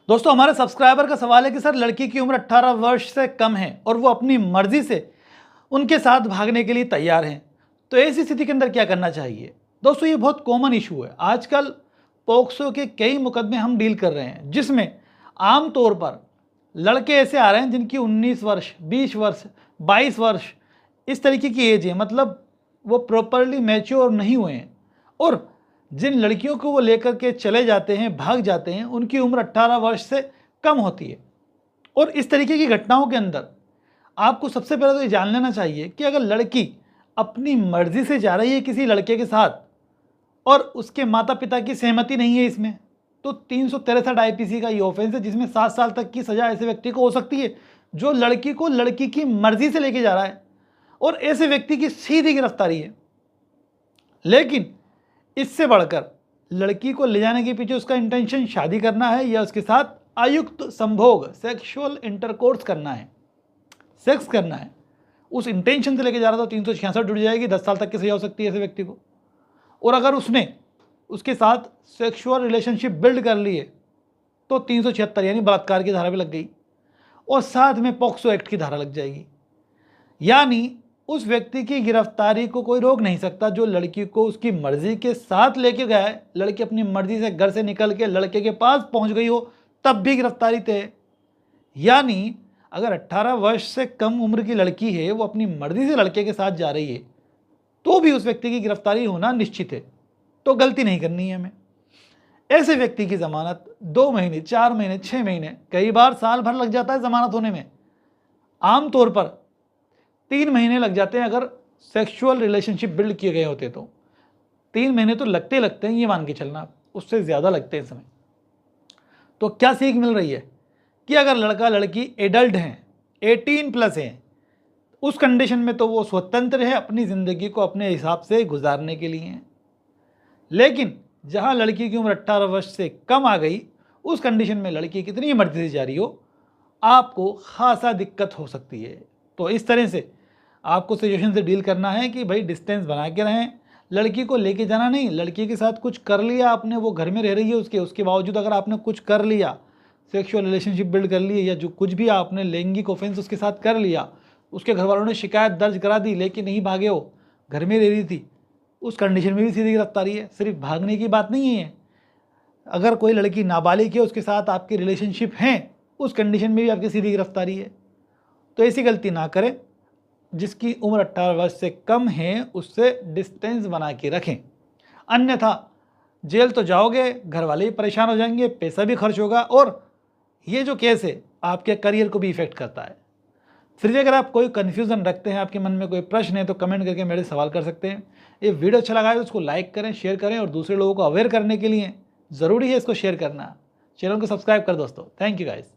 दोस्तों हमारे सब्सक्राइबर का सवाल है कि सर लड़की की उम्र 18 वर्ष से कम है और वो अपनी मर्जी से उनके साथ भागने के लिए तैयार हैं, तो ऐसी स्थिति के अंदर क्या करना चाहिए। दोस्तों ये बहुत कॉमन इशू है। आजकल पोक्सो के कई मुकदमे हम डील कर रहे हैं जिसमें आम तौर पर लड़के ऐसे आ रहे हैं जिनकी 19 वर्ष 20 वर्ष 22 वर्ष इस तरीके की एज है, मतलब वो प्रॉपरली मैच्योर नहीं हुए हैं। और जिन लड़कियों को वो लेकर के चले जाते हैं, भाग जाते हैं, उनकी उम्र 18 वर्ष से कम होती है। और इस तरीके की घटनाओं के अंदर आपको सबसे पहले तो ये जान लेना चाहिए कि अगर लड़की अपनी मर्जी से जा रही है किसी लड़के के साथ और उसके माता पिता की सहमति नहीं है इसमें, तो 363 आईपीसी का ये ऑफेंस है जिसमें 7 साल तक की सजा ऐसे व्यक्ति को हो सकती है जो लड़की को लड़की की मर्जी से लेके जा रहा है, और ऐसे व्यक्ति की सीधी गिरफ्तारी है। लेकिन इससे बढ़कर लड़की को ले जाने के पीछे उसका इंटेंशन शादी करना है या उसके साथ आयुक्त संभोग सेक्सुअल इंटरकोर्स करना है, सेक्स करना है, उस इंटेंशन से लेके जा रहा था, 366 जुड़ जाएगी, 10 साल तक की सजा हो सकती है ऐसे व्यक्ति को। और अगर उसने उसके साथ सेक्सुअल रिलेशनशिप बिल्ड कर ली है तो 376 यानी बलात्कार की धारा भी लग गई और साथ में पॉक्सो एक्ट की धारा लग जाएगी। यानी उस व्यक्ति की गिरफ्तारी को कोई रोक नहीं सकता जो लड़की को उसकी मर्जी के साथ लेके गया है। लड़की अपनी मर्जी से घर से निकल के लड़के के पास पहुंच गई हो तब भी गिरफ्तारी तय है। यानी अगर 18 वर्ष से कम उम्र की लड़की है, वो अपनी मर्जी से लड़के के साथ जा रही है, तो भी उस व्यक्ति की गिरफ्तारी होना निश्चित है। तो गलती नहीं करनी है हमें। ऐसे व्यक्ति की जमानत 2 महीने 4 महीने 6 महीने कई बार साल भर लग जाता है जमानत होने में। आमतौर पर 3 महीने लग जाते हैं अगर सेक्सुअल रिलेशनशिप बिल्ड किए गए होते तो 3 महीने तो लगते हैं, ये मान के चलना, उससे ज़्यादा लगते हैं समय। तो क्या सीख मिल रही है कि अगर लड़का लड़की एडल्ट हैं, 18+ हैं, उस कंडीशन में तो वो स्वतंत्र है अपनी ज़िंदगी को अपने हिसाब से गुजारने के लिए। लेकिन जहाँ लड़की की उम्र 18 वर्ष से कम आ गई, उस कंडीशन में लड़की कितनी मर्जी से जा रही हो, आपको खासा दिक्कत हो सकती है। तो इस तरह से आपको सिचुएशन से डील करना है कि भाई डिस्टेंस बना के रहें, लड़की को लेके जाना नहीं। लड़की के साथ कुछ कर लिया आपने, वो घर में रह रही है उसके बावजूद अगर आपने कुछ कर लिया, सेक्सुअल रिलेशनशिप बिल्ड कर लिए या जो कुछ भी आपने लैंगिक ऑफेंस उसके साथ कर लिया, उसके घर वालों ने शिकायत दर्ज करा दी लेकिन नहीं भागे हो, घर में रह रही थी, उस कंडीशन में भी सीधी गिरफ्तारी है। सिर्फ भागने की बात नहीं है, अगर कोई लड़की नाबालिग है उसके साथ आपकी रिलेशनशिप हैं, उस कंडीशन में भी आपकी सीधी गिरफ्तारी है। तो ऐसी गलती ना करें। जिसकी उम्र 18 वर्ष से कम है उससे डिस्टेंस बना के रखें, अन्यथा जेल तो जाओगे, घर वाले भी परेशान हो जाएंगे, पैसा भी खर्च होगा और ये जो केस है आपके करियर को भी इफेक्ट करता है। फिर भी अगर आप कोई कन्फ्यूज़न रखते हैं, आपके मन में कोई प्रश्न है, तो कमेंट करके मेरे सवाल कर सकते हैं। ये वीडियो अच्छा लगा है तो उसको लाइक करें, शेयर करें और दूसरे लोगों को अवेयर करने के लिए ज़रूरी है इसको शेयर करना। चैनल को सब्सक्राइब कर दोस्तों। Thank you guys.